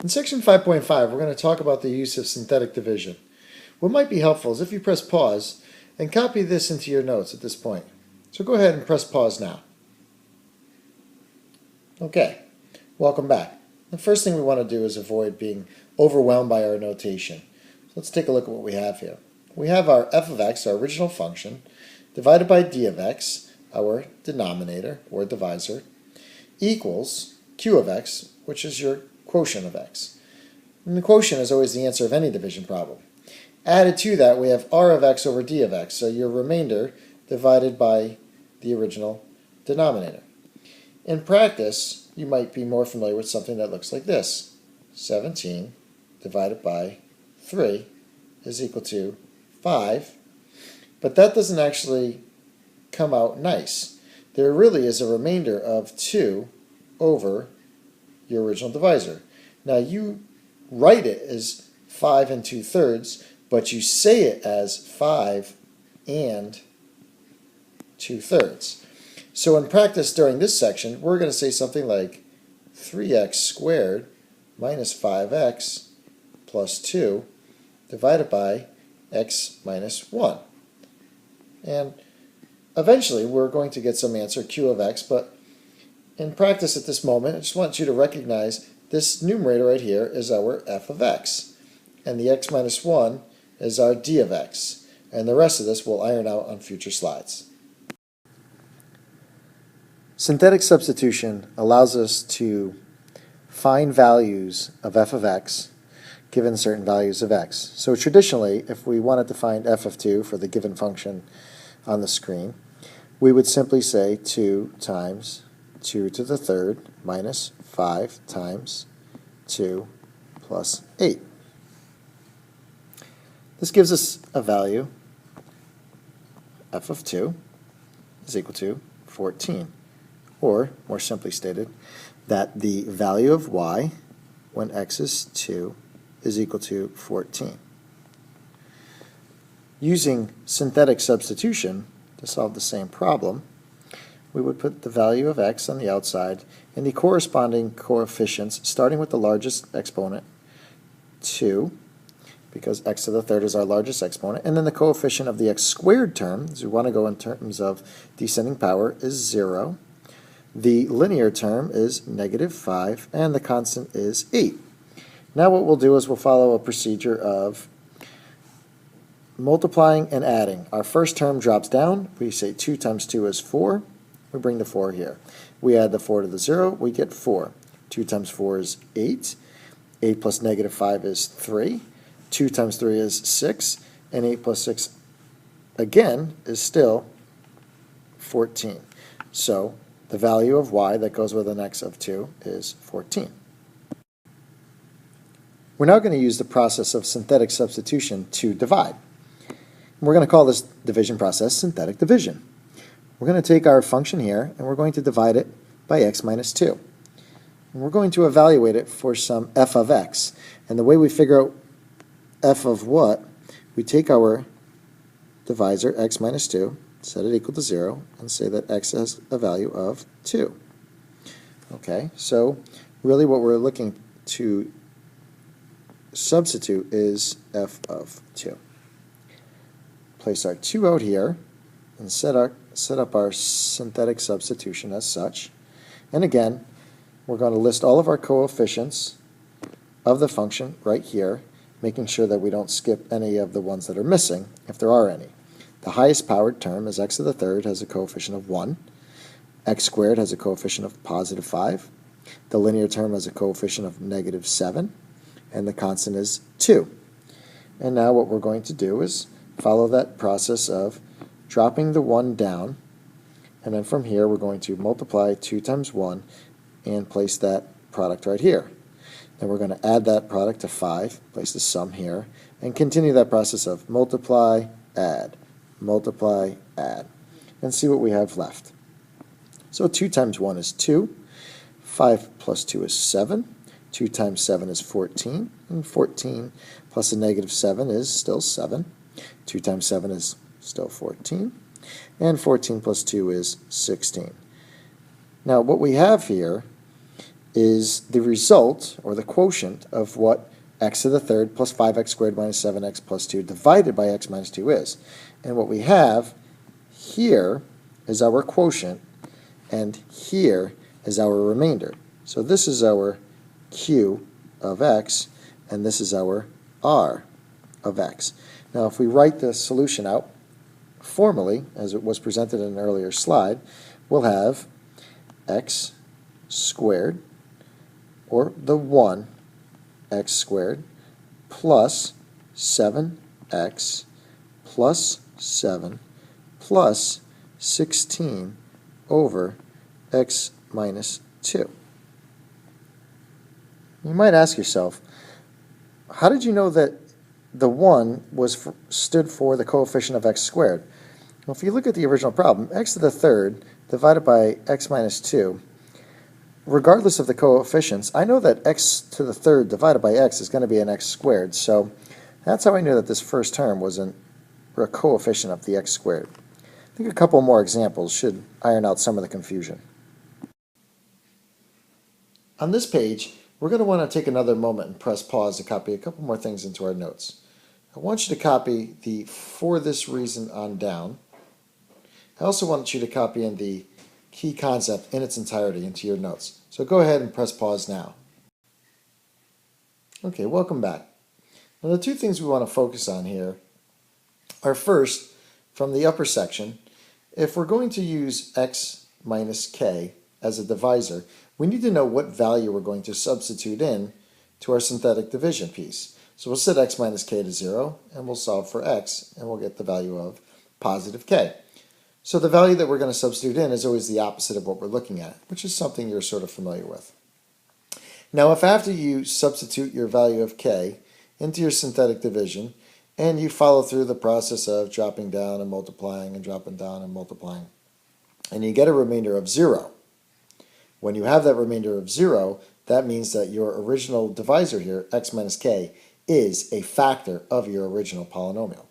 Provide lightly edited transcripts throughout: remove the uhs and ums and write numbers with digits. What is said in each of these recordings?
In section 5.5, we're going to talk about the use of synthetic division. What might be helpful is if you press pause and copy this into your notes at this point. So go ahead and press pause now. Okay, welcome back. The first thing we want to do is avoid being overwhelmed by our notation. So let's take a look at what we have here. We have our f of x, our original function, divided by d of x, our denominator or divisor, equals q of x, which is your quotient of x. And the quotient is always the answer of any division problem. Added to that, we have r of x over d of x, so your remainder divided by the original denominator. In practice, you might be more familiar with something that looks like this. 17 divided by 3 is equal to 5, but that doesn't actually come out nice. There really is a remainder of 2 over your original divisor. Now you write it as 5 2/3, but you say it as 5 2/3. So in practice during this section, we're going to say something like 3x squared minus 5x plus 2 divided by x minus 1. And eventually we're going to get some answer, q of x, but in practice at this moment, I just want you to recognize this numerator right here is our f of x, and the x minus 1 is our d of x, and the rest of this we'll iron out on future slides. Synthetic substitution allows us to find values of f of x given certain values of x. So traditionally, if we wanted to find f of 2 for the given function on the screen, we would simply say 2 times 2 to the third minus 5 times 2 plus 8. This gives us a value, f of 2 is equal to 14. Or, more simply stated, that the value of y when x is 2 is equal to 14. Using synthetic substitution to solve the same problem, we would put the value of x on the outside and the corresponding coefficients, starting with the largest exponent, 2, because x to the third is our largest exponent, and then the coefficient of the x squared term, as we want to go in terms of descending power, is 0. The linear term is negative 5, and the constant is 8. Now what we'll do is we'll follow a procedure of multiplying and adding. Our first term drops down. We say 2 times 2 is 4. We bring the 4 here. We add the 4 to the 0. We get 4. 2 times 4 is 8. 8 plus negative 5 is 3. 2 times 3 is 6. And 8 plus 6, again, is still 14. So the value of y that goes with an x of 2 is 14. We're now going to use the process of synthetic substitution to divide. We're going to call this division process synthetic division. We're going to take our function here and we're going to divide it by x minus 2. And we're going to evaluate it for some f of x. And the way we figure out f of what, we take our divisor, x minus 2, set it equal to 0, and say that x has a value of 2. Okay, so really what we're looking to substitute is f of 2. Place our 2 out here and set up our synthetic substitution as such. And again, we're going to list all of our coefficients of the function right here, making sure that we don't skip any of the ones that are missing, if there are any. The highest powered term is x to the third, has a coefficient of 1. X squared has a coefficient of positive 5. The linear term has a coefficient of negative 7. And the constant is 2. And now what we're going to do is follow that process of dropping the 1 down. And then from here we're going to multiply 2 times 1 and place that product right here. Then we're going to add that product to 5, place the sum here, and continue that process of multiply, add, and see what we have left. So 2 times 1 is 2, 5 plus 2 is 7, 2 times 7 is 14, and 14 plus a negative 7 is still 7, 2 times 7 is still 14, and 14 plus 2 is 16. Now what we have here is the result, or the quotient, of what x to the third plus 5x squared minus 7x plus 2 divided by x minus 2 is. And what we have here is our quotient, and here is our remainder. So this is our q of x, and this is our r of x. Now if we write the solution out formally, as it was presented in an earlier slide, we'll have x squared, or the 1 x squared, plus 7x plus 7 plus 16 over x minus 2. You might ask yourself, how did you know that the 1 stood for the coefficient of x squared? Well, if you look at the original problem, x to the third divided by x minus 2, regardless of the coefficients, I know that x to the third divided by x is going to be an x squared. So that's how I knew that this first term was a coefficient of the x squared. I think a couple more examples should iron out some of the confusion. On this page, we're going to want to take another moment and press pause to copy a couple more things into our notes. I want you to copy the "for this reason" on down. I also want you to copy in the key concept in its entirety into your notes. So go ahead and press pause now. Okay, welcome back. Now the two things we want to focus on here are, first, from the upper section, if we're going to use x minus k as a divisor, we need to know what value we're going to substitute in to our synthetic division piece. So we'll set x minus k to 0, and we'll solve for x, and we'll get the value of positive k. So the value that we're going to substitute in is always the opposite of what we're looking at, which is something you're sort of familiar with. Now, if after you substitute your value of k into your synthetic division, and you follow through the process of dropping down and multiplying and dropping down and multiplying, and you get a remainder of 0, when you have that remainder of 0, that means that your original divisor here, x minus k, is a factor of your original polynomial.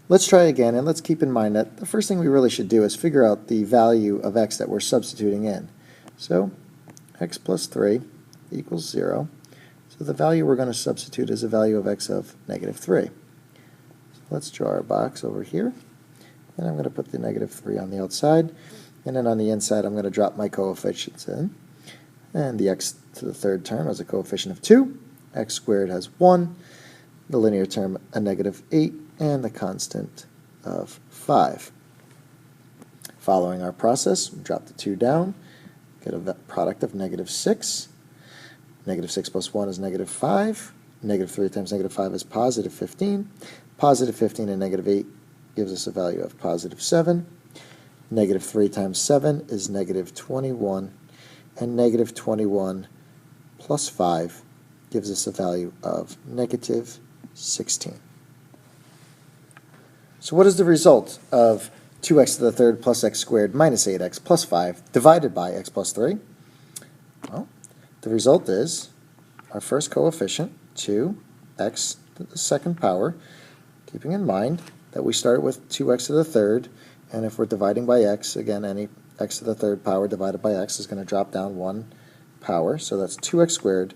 Let's try again, and let's keep in mind that the first thing we really should do is figure out the value of x that we're substituting in. So x plus 3 equals 0. So the value we're going to substitute is a value of x of negative 3. So let's draw our box over here, and I'm going to put the negative 3 on the outside, and then on the inside I'm going to drop my coefficients in. And the x to the third term has a coefficient of 2, x squared has 1, the linear term a negative 8, and the constant of 5. Following our process, we drop the 2 down, get a product of negative 6. Negative 6 plus 1 is negative 5. Negative 3 times negative 5 is positive 15. Positive 15 and negative 8 gives us a value of positive 7. Negative 3 times 7 is negative 21. And negative 21 plus 5 gives us a value of negative 16. So what is the result of 2x to the third plus x squared minus 8x plus 5 divided by x plus 3? Well, the result is our first coefficient, 2x to the second power, keeping in mind that we started with 2x to the third, and if we're dividing by x, again, any x to the third power divided by x is going to drop down 1 power, so that's 2x squared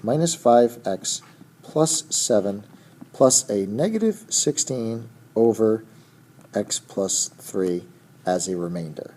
minus 5x plus 7 plus a negative 16 over x plus 3 as a remainder.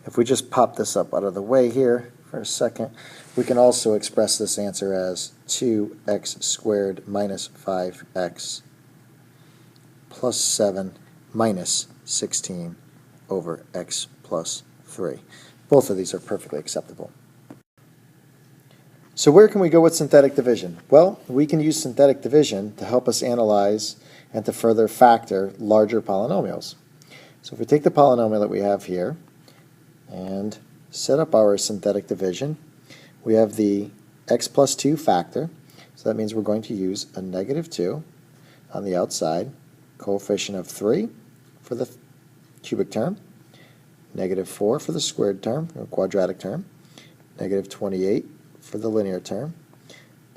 If we just pop this up out of the way here for a second, we can also express this answer as 2x squared minus 5x plus 7 minus 16 over x plus 3. Both of these are perfectly acceptable. So where can we go with synthetic division? Well, we can use synthetic division to help us analyze and to further factor larger polynomials. So if we take the polynomial that we have here and set up our synthetic division, we have the x plus 2 factor. So that means we're going to use a negative 2 on the outside, coefficient of 3 for the cubic term, negative 4 for the squared term, or quadratic term, negative 28 for the linear term,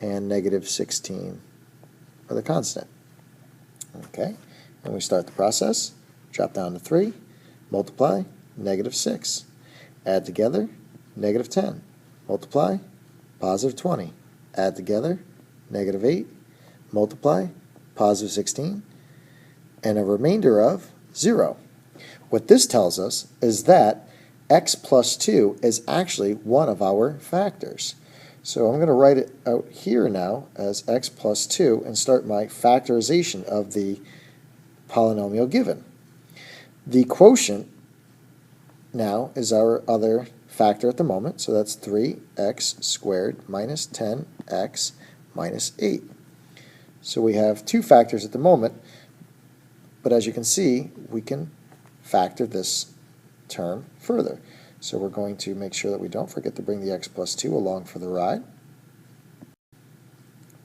and negative 16 for the constant. Okay, and we start the process, drop down to 3, multiply, negative 6. Add together, negative 10. Multiply, positive 20. Add together, negative 8. Multiply, positive 16. And a remainder of 0. What this tells us is that x plus 2 is actually one of our factors. So I'm going to write it out here now as x plus 2 and start my factorization of the polynomial given. The quotient now is our other factor at the moment, so that's 3x squared minus 10x minus 8. So we have two factors at the moment, but as you can see, we can factor this term further. So we're going to make sure that we don't forget to bring the x plus 2 along for the ride.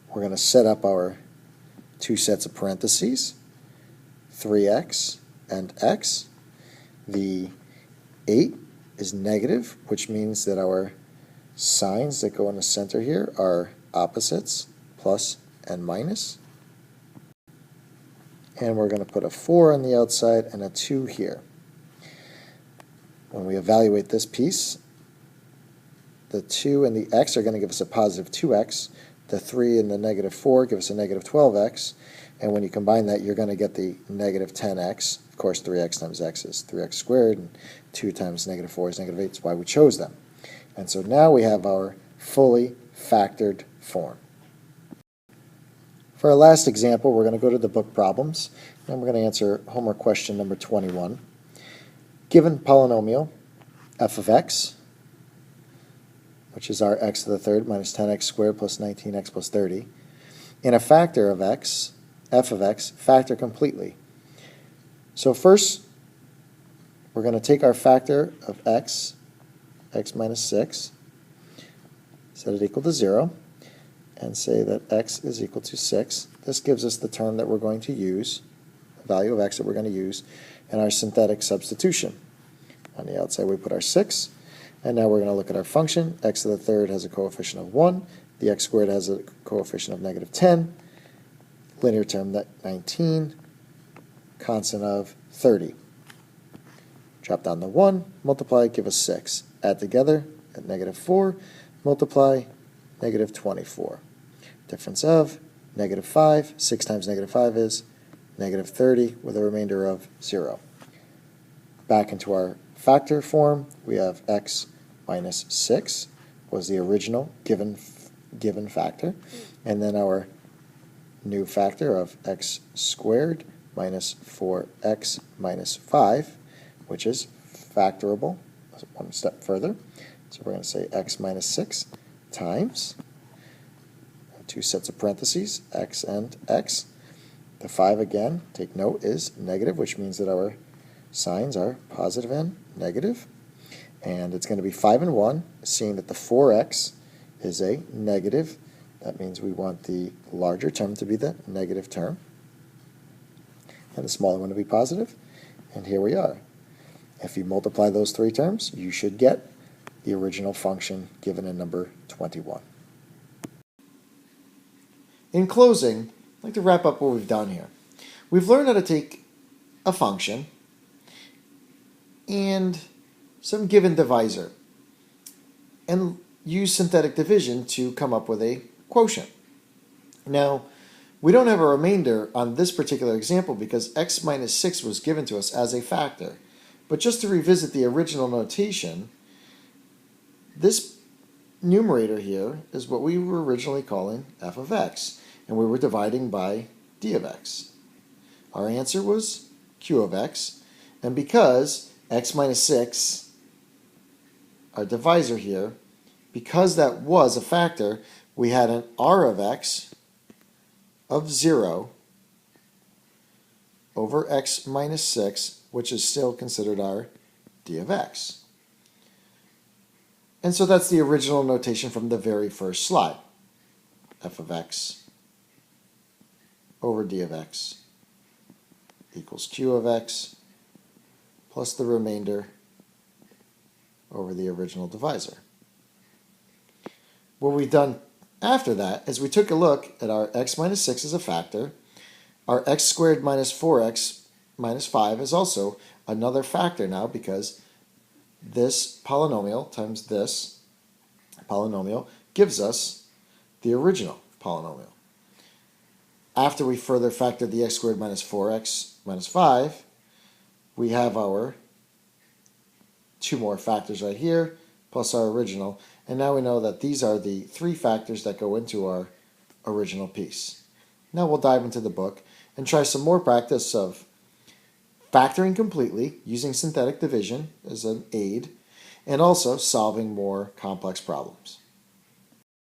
We're going to set up our two sets of parentheses, 3x and x. The 8 is negative, which means that our signs that go in the center here are opposites, plus and minus. And we're going to put a 4 on the outside and a 2 here. When we evaluate this piece, the 2 and the x are going to give us a positive 2x. The 3 and the negative 4 give us a negative 12x. And when you combine that, you're going to get the negative 10x. Of course, 3x times x is 3x squared, and 2 times negative 4 is negative 8. That's why we chose them. And so now we have our fully factored form. For our last example, we're going to go to the book problems, and we're going to answer homework question number 21. Given polynomial f of x, which is our x to the third minus 10x squared plus 19x plus 30, and a factor of x, f of x, factor completely. So first, we're going to take our factor of x, x minus 6, set it equal to 0, and say that x is equal to 6. This gives us the term that we're going to use, the value of x that we're going to use, in our synthetic substitution. On the outside we put our 6, and now we're going to look at our function. X to the third has a coefficient of 1, the x squared has a coefficient of negative 10, linear term that 19, constant of 30. Drop down the 1, multiply, give us 6. Add together at negative 4, multiply, negative 24. Difference of negative 5, 6 times negative 5 is negative 30 with a remainder of 0. Back into our factor form, we have x minus 6 was the original given factor, and then our new factor of x squared minus 4x minus 5, which is factorable one step further. So we're going to say x minus 6 times two sets of parentheses, x and x. The 5 again, take note, is negative, which means that our signs are positive and negative. And it's going to be 5 and 1, seeing that the 4x is a negative. That means we want the larger term to be the negative term, and the smaller one to be positive. And here we are. If you multiply those three terms, you should get the original function given in number 21. In closing, I'd like to wrap up what we've done here. We've learned how to take a function and some given divisor and use synthetic division to come up with a quotient. Now, we don't have a remainder on this particular example because x minus 6 was given to us as a factor. But just to revisit the original notation, this numerator here is what we were originally calling f of x, and we were dividing by d of x. Our answer was q of x, and because x minus 6, our divisor here, because that was a factor, we had an r of x of 0 over x minus 6, which is still considered our d of x. And so that's the original notation from the very first slide. F of x over d of x equals q of x plus the remainder over the original divisor. What we've done after that is we took a look at our x minus 6 as a factor. Our x squared minus 4x minus 5 is also another factor now because this polynomial times this polynomial gives us the original polynomial. After we further factor the x squared minus 4x minus 5, we have our two more factors right here, plus our original. And now we know that these are the three factors that go into our original piece. Now we'll dive into the book and try some more practice of factoring completely using synthetic division as an aid, and also solving more complex problems.